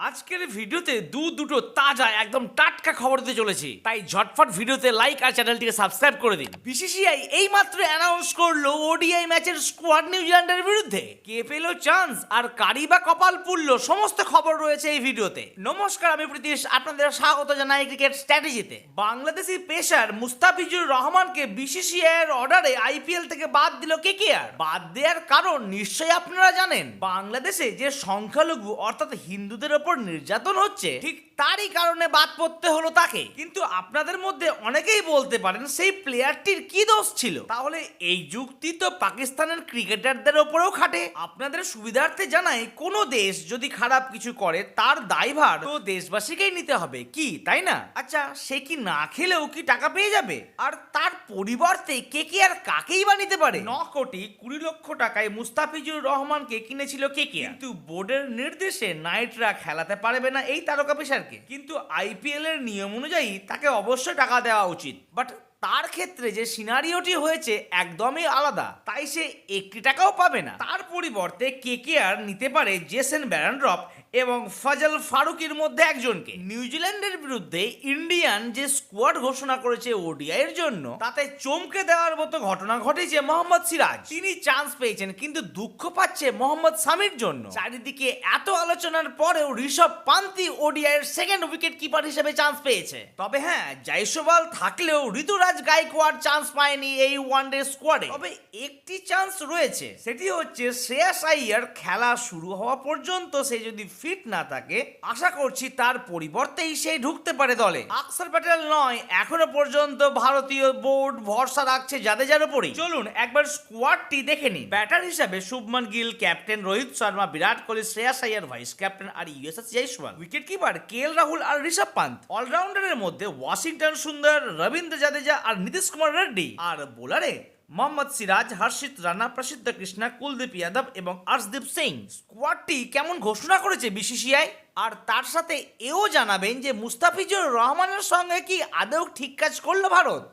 আজকের ভিডিওতে দুটো তাজা একদম টাটকা খবর দিতে চলেছি, তাই ঝটফট ভিডিওতে লাইক আর চ্যানেলটিকে সাবস্ক্রাইব করে দিন। বিসিসিআই এইমাত্র অ্যানাউন্স করলো ওডিআই ম্যাচের স্কোয়াড নিউজিল্যান্ডের বিরুদ্ধে কে পেল চান্স আর কারি বা কপাল পুড়লো, সমস্ত খবর রয়েছে এই ভিডিওতে। নমস্কার, আমি প্রীতিশ, আপনাদের স্বাগত জানাই ক্রিকেট স্ট্র্যাটেজিতে। বাংলাদেশি পেসার মুস্তাফিজুর রহমানকে বিসিসিআই এর অর্ডারে আইপিএল থেকে বাদ দিল কেকেআর। বাদ দেওয়ার কারণ নিশ্চয়ই আপনারা জানেন। বাংলাদেশে যে সংখ্যালঘু অর্থাৎ হিন্দুদের ওপর নির্যাতন হচ্ছে, ঠিক তারই কারণে বাদ পড়তে হলো তাকে। কিন্তু আপনাদের মধ্যে অনেকেই বলতে পারেন সেই প্লেয়ারটির কি দোষ ছিল? তাহলে এই যুক্তি তো পাকিস্তানের ক্রিকেটারদের ওপরেও খাটে। আপনাদের সুবিধার্থে জানাই, কোনো দেশ যদি খারাপ কিছু করে তার দায়ভার তো দেশবাসীকেই নিতে হবে, কি তাই না? আচ্ছা, সে কি না খেলেও কি টাকা পেয়ে যাবে? আর তার পরিবর্তে কেকেআর কাকেই বা নিতে পারে? 9,20,00,000 টাকায় মুস্তাফিজুর রহমানকে কিনেছিল কেকেআর, কিন্তু বোর্ডের নির্দেশে নাইটরা খেলাতে পারবে না এই তারকা পেসারকে। কিন্তু আইপিএল এর নিয়ম অনুযায়ী তাকে অবশ্যই টাকা দেওয়া উচিত। বাট তার ক্ষেত্রে যে সিনারিওটি হয়েছে একদমই আলাদা, তাই সে 1 টাকাও পাবে না। তার পরিবর্তে কেকেআর নিতে পারে জেসন ব্যারনড্রপ এবং ফজল ফারুকির মধ্যে একজনকে। নিউজিল্যান্ডের বিরুদ্ধে ইন্ডিয়ান যে স্কোয়াড ঘোষণা করেছে ওডিআই এর জন্য, তাতে চমকে দেওয়ার মতো ঘটনা ঘটেছে মোহাম্মদ সিরাজ। তিনি চান্স পেয়েছেন, কিন্তু দুঃখ পাচ্ছে মোহাম্মদ সামির জন্য। চারিদিকে এত আলোচনার পরেও ঋষভ পান্তি ওডিআই এর সেকেন্ড উইকেট কিপার হিসেবে চান্স পেয়েছে। তবে হ্যাঁ, জয়সওয়াল থাকলেও ঋতুরাজ গায়কোয়াড় চান্স পায়নি এই ওয়ানডে স্কোয়াডে। তবে একটি চান্স রয়েছে, সেটি হচ্ছে শ্রেয়াস আইয়ার খেলা শুরু হওয়া পর্যন্ত সে যদি ফিট না থাকে, আশা করছি তার পরিবর্তেই সে ঢুকতে পারে দলে। আকসার প্যাটেল নয়, এখনো পর্যন্ত ভারতীয় বোর্ড ভরসা রাখছে জাদেজার উপরেই। চলুন একবার স্কোয়াডটি দেখে নিন। ব্যাটার হিসাবে Shubman Gill, captain Rohit Sharma, Virat Kohli, Shreyas Iyer vice captain আর Yashasvi Jaiswal. Wicket keeper KL Rahul আর ঋষভ পান্ত। অলরাউন্ডারের মধ্যে ওয়াশিংটন সুন্দর, রবীন্দ্র জাদেজা আর নীতিশ কুমার রেড্ডি। আর বোলারে মোহাম্মদ সিরাজ, হর্ষিত রানা, প্রসিদ্ধ কৃষ্ণা, কুলদীপ যাদব এবং আর্শদীপ সিং। স্কোয়াডটি কেমন ঘোষণা করেছে বিসিসিআই? আর তার সাথে এও জানাবেন যে মুস্তাফিজুর রহমানের সঙ্গে কি আদৌ ঠিক কাজ করলো ভারত?